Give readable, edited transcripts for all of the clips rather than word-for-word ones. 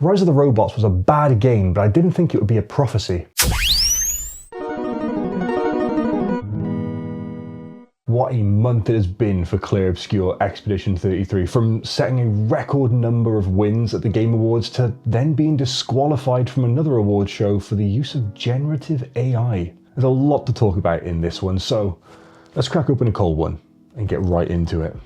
Rise of the Robots was a bad game, but I didn't think it would be a prophecy. What a month it has been for Clair Obscur Expedition 33, from setting a record number of wins at the Game Awards to then being disqualified from another awards show for the use of generative AI. There's a lot to talk about in this one, so let's crack open a cold one and get right into it.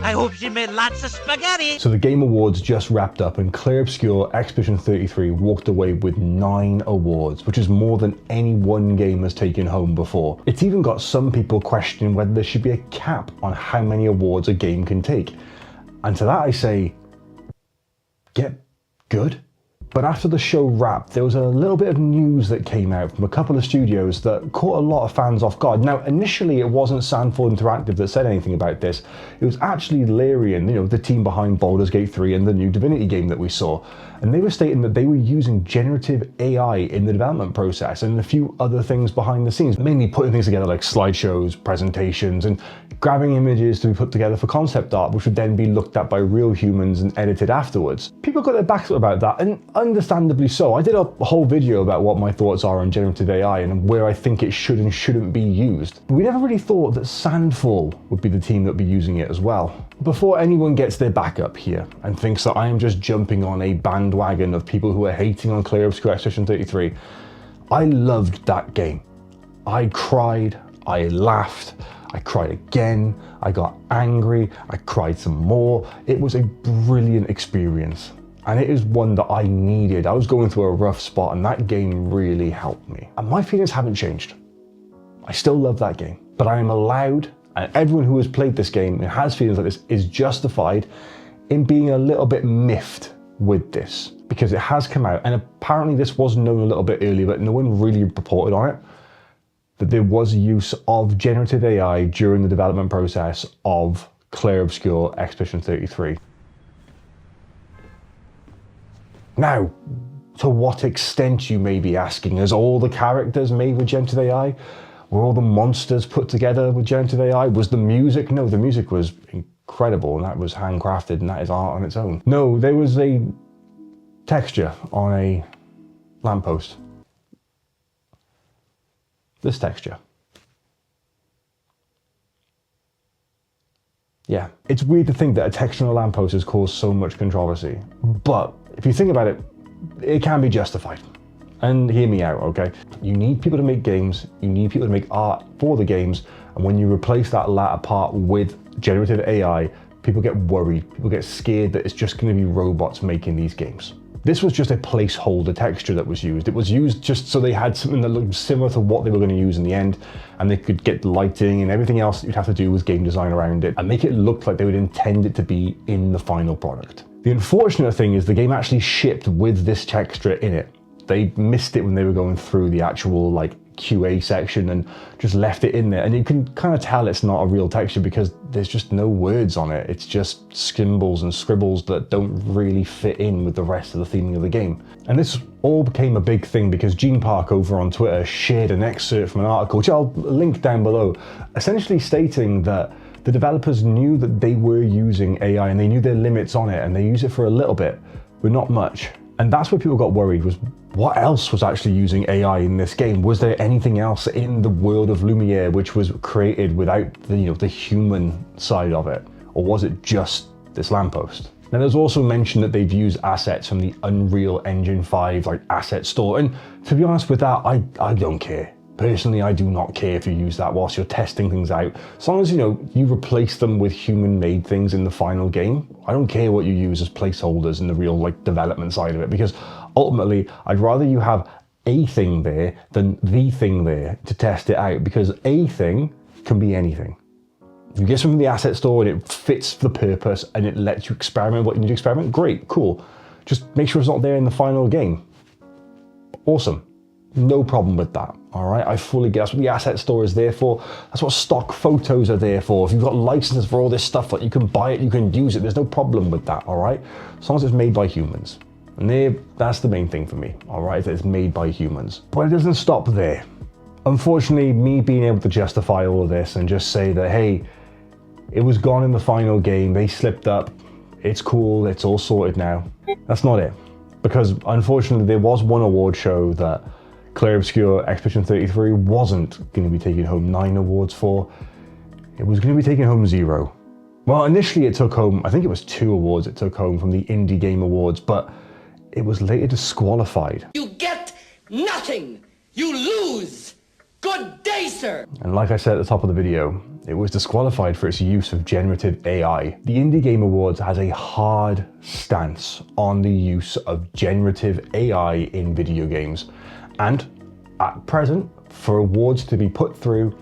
I hope she made lots of spaghetti. So the Game Awards just wrapped up and Clair Obscur Expedition 33 walked away with 9 awards, which is more than any one game has taken home before. It's even got some people questioning whether there should be a cap on how many awards a game can take. And to that I say, get good. But after the show wrapped, there was a little bit of news that came out from a couple of studios that caught a lot of fans off guard. Now, initially it wasn't Sandfall Interactive that said anything about this. It was actually Larian, the team behind Baldur's Gate 3 and the new Divinity game that we saw. And they were stating that they were using generative AI in the development process and a few other things behind the scenes, mainly putting things together like slideshows, presentations, and grabbing images to be put together for concept art, which would then be looked at by real humans and edited afterwards. People got their backs up about that, and understandably so. I did a whole video about what my thoughts are on generative AI and where I think it should and shouldn't be used. But we never really thought that Sandfall would be the team that would be using it as well. Before anyone gets their back up here and thinks that I am just jumping on a bandwagon of people who are hating on Clair Obscur Expedition 33, I loved that game. I cried, I laughed, I cried again, I got angry, I cried some more. It was a brilliant experience. And it is one that I needed. I was going through a rough spot and that game really helped me. And my feelings haven't changed. I still love that game, but I am allowed, and everyone who has played this game and has feelings like this is justified in being a little bit miffed with this, because it has come out, and apparently this was known a little bit earlier, but no one really reported on it, that there was use of generative AI during the development process of Clair Obscur Expedition 33. Now, to what extent, you may be asking, is all the characters made with generative AI? Were all the monsters put together with generative AI? Was the music? No, the music was incredible and that was handcrafted and that is art on its own. No, there was a texture on a lamppost. This texture. Yeah, it's weird to think that a texture on a lamppost has caused so much controversy, but if you think about it, it can be justified. And hear me out, okay? You need people to make games, you need people to make art for the games, and when you replace that latter part with generative AI, people get worried, people get scared that it's just gonna be robots making these games. This was just a placeholder texture that was used. It was used just so they had something that looked similar to what they were going to use in the end, and they could get lighting and everything else that you'd have to do with game design around it and make it look like they would intend it to be in the final product. The unfortunate thing is the game actually shipped with this texture in it. They missed it when they were going through the actual QA section and just left it in there, and you can kind of tell it's not a real texture because there's just no words on it. It's just symbols and scribbles that don't really fit in with the rest of the theming of the game. And this all became a big thing because Gene Park over on Twitter shared an excerpt from an article, which I'll link down below, essentially stating that the developers knew that they were using AI and they knew their limits on it, and they used it for a little bit, but not much. And that's where people got worried, was what else was actually using AI in this game? Was there anything else in the world of Lumiere which was created without the human side of it? Or was it just this lamppost? Now there's also mention that they've used assets from the Unreal Engine 5 asset store, and to be honest with that, I don't care. Personally, I do not care if you use that whilst you're testing things out. As long as you replace them with human-made things in the final game, I don't care what you use as placeholders in the real development side of it, because ultimately, I'd rather you have a thing there than the thing there to test it out, because a thing can be anything. If you get something from the asset store and it fits the purpose and it lets you experiment what you need to experiment, great, cool. Just make sure it's not there in the final game. Awesome. No problem with that, all right? I fully get that's what the asset store is there for. That's what stock photos are there for. If you've got licenses for all this stuff, you can buy it, you can use it. There's no problem with that, all right? As long as it's made by humans. And that's the main thing for me, all right? That it's made by humans. But it doesn't stop there. Unfortunately, me being able to justify all of this and just say that, hey, it was gone in the final game, they slipped up, it's cool, it's all sorted now. That's not it. Because unfortunately, there was one award show that Clair Obscur Expedition 33 wasn't going to be taking home 9 awards for. It was going to be taking home 0. Well, initially it took home, I think it was 2 awards it took home from the Indie Game Awards, but it was later disqualified. You get nothing! You lose! Good day, sir! And like I said at the top of the video, it was disqualified for its use of generative AI. The Indie Game Awards has a hard stance on the use of generative AI in video games. And at present, for awards to be put through,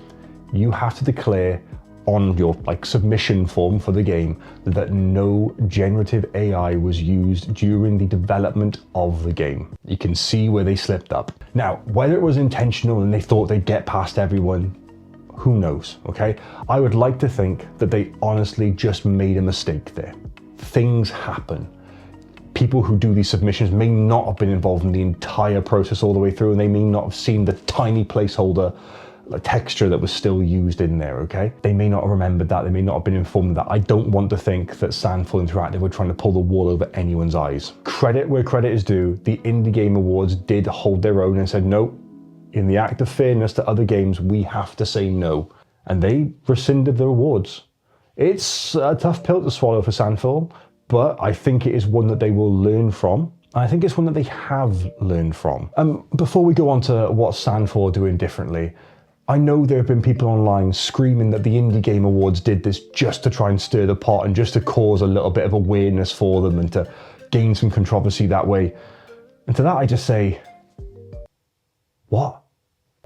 you have to declare on your submission form for the game that no generative AI was used during the development of the game. You can see where they slipped up. Now, whether it was intentional and they thought they'd get past everyone, who knows, okay? I would like to think that they honestly just made a mistake there. Things happen. People who do these submissions may not have been involved in the entire process all the way through, and they may not have seen the tiny placeholder texture that was still used in there, okay? They may not have remembered that, they may not have been informed of that. I don't want to think that Sandfall Interactive were trying to pull the wool over anyone's eyes. Credit where credit is due, the Indie Game Awards did hold their own and said, no, in the act of fairness to other games, we have to say no. And they rescinded their awards. It's a tough pill to swallow for Sandfall, but I think it is one that they will learn from. I think it's one that they have learned from. Before we go on to what Sandfall are doing differently, I know there have been people online screaming that the Indie Game Awards did this just to try and stir the pot and just to cause a little bit of awareness for them and to gain some controversy that way. And to that I just say, what?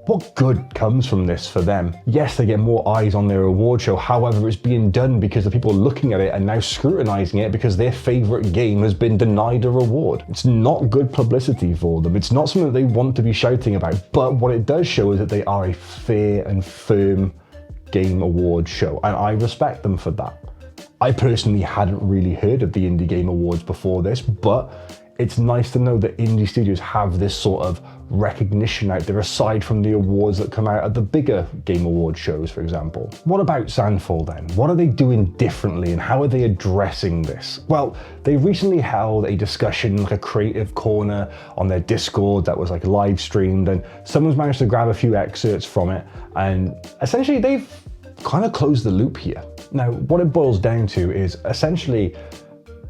What good comes from this for them? Yes, they get more eyes on their award show, however, it's being done because the people looking at it are now scrutinizing it because their favorite game has been denied a reward. It's not good publicity for them. It's not something that they want to be shouting about, but what it does show is that they are a fair and firm game award show, and I respect them for that. I personally hadn't really heard of the Indie Game Awards before this, but it's nice to know that indie studios have this sort of recognition out there aside from the awards that come out at the bigger game award shows, for example. What about Sandfall then? What are they doing differently and how are they addressing this? Well, they recently held a discussion, a creative corner on their Discord that was live streamed, and someone's managed to grab a few excerpts from it, and essentially they've kind of closed the loop here. Now, what it boils down to is essentially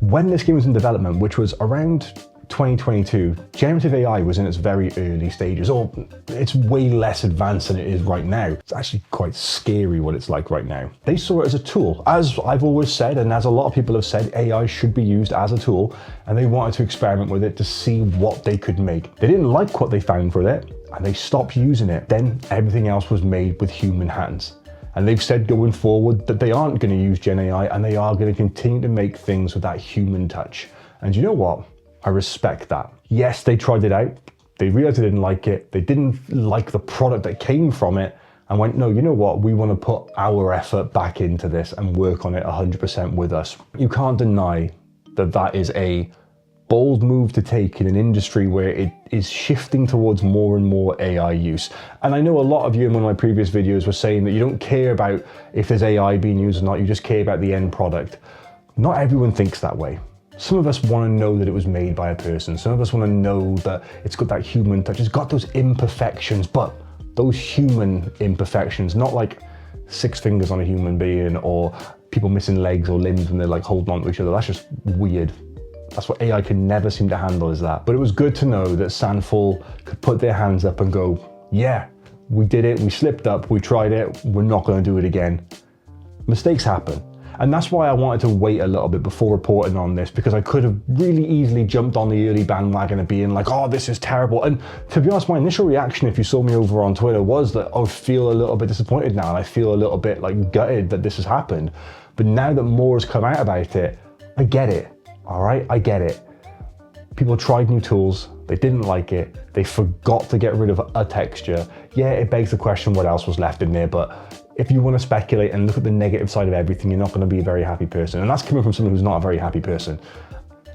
when this game was in development, which was around 2022, generative AI was in its very early stages, or it's way less advanced than it is right now. It's actually quite scary what it's like right now. They saw it as a tool. As I've always said, and as a lot of people have said, AI should be used as a tool, and they wanted to experiment with it to see what they could make. They didn't like what they found with it, and they stopped using it. Then everything else was made with human hands. And they've said going forward that they aren't going to use GenAI and they are going to continue to make things with that human touch. And you know what? I respect that. Yes, they tried it out. They realized they didn't like it. They didn't like the product that came from it and went, no, you know what? We want to put our effort back into this and work on it 100% with us. You can't deny that that is a bold move to take in an industry where it is shifting towards more and more AI use. And I know a lot of you in one of my previous videos were saying that you don't care about if there's AI being used or not, you just care about the end product. Not everyone thinks that way. Some of us want to know that it was made by a person. Some of us want to know that it's got that human touch. It's got those imperfections, but those human imperfections, not like 6 fingers on a human being or people missing legs or limbs when they're holding on to each other. That's just weird. That's what AI can never seem to handle, is that. But it was good to know that Sandfall could put their hands up and go, yeah, we did it, we slipped up, we tried it, we're not going to do it again. Mistakes happen. And that's why I wanted to wait a little bit before reporting on this, because I could have really easily jumped on the early bandwagon of being like, oh, this is terrible. And to be honest, my initial reaction, if you saw me over on Twitter, was that I feel a little bit disappointed now, and I feel a little bit gutted that this has happened. But now that more has come out about it, I get it. All right, I get it. People tried new tools, they didn't like it, they forgot to get rid of a texture. Yeah, it begs the question what else was left in there, but if you want to speculate and look at the negative side of everything, you're not going to be a very happy person. And that's coming from someone who's not a very happy person.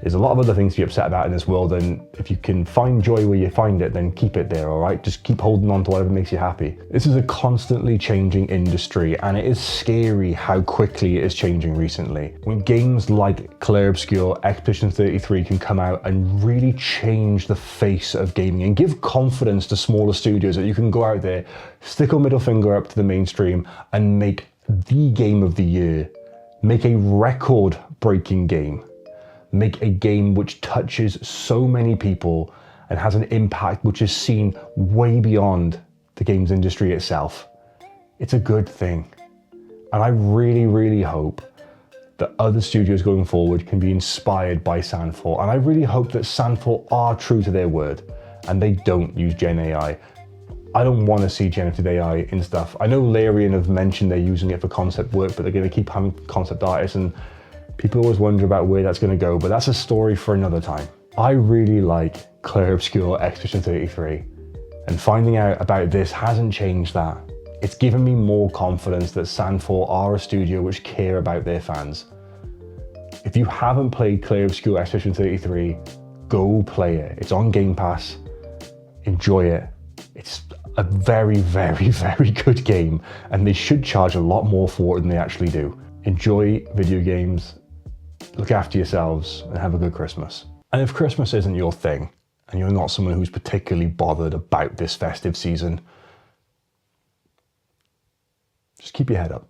There's a lot of other things to be upset about in this world, and if you can find joy where you find it, then keep it there, all right? Just keep holding on to whatever makes you happy. This is a constantly changing industry, and it is scary how quickly it is changing recently. When games like Clair Obscur Expedition 33 can come out and really change the face of gaming and give confidence to smaller studios that you can go out there, stick a middle finger up to the mainstream and make the game of the year, make a record-breaking game, make a game which touches so many people and has an impact which is seen way beyond the games industry itself. It's a good thing. And I really, really hope that other studios going forward can be inspired by Sandfall. And I really hope that Sandfall are true to their word and they don't use GenAI. I don't want to see generative AI in stuff. I know Larian have mentioned they're using it for concept work, but they're going to keep having concept artists, and people always wonder about where that's going to go, but that's a story for another time. I really like Clair Obscur Expedition 33, and finding out about this hasn't changed that. It's given me more confidence that Sandfall are a studio which care about their fans. If you haven't played Clair Obscur Expedition 33, go play it. It's on Game Pass. Enjoy it. It's a very, very, very good game, and they should charge a lot more for it than they actually do. Enjoy video games, look after yourselves, and have a good Christmas. And if Christmas isn't your thing, and you're not someone who's particularly bothered about this festive season, just keep your head up.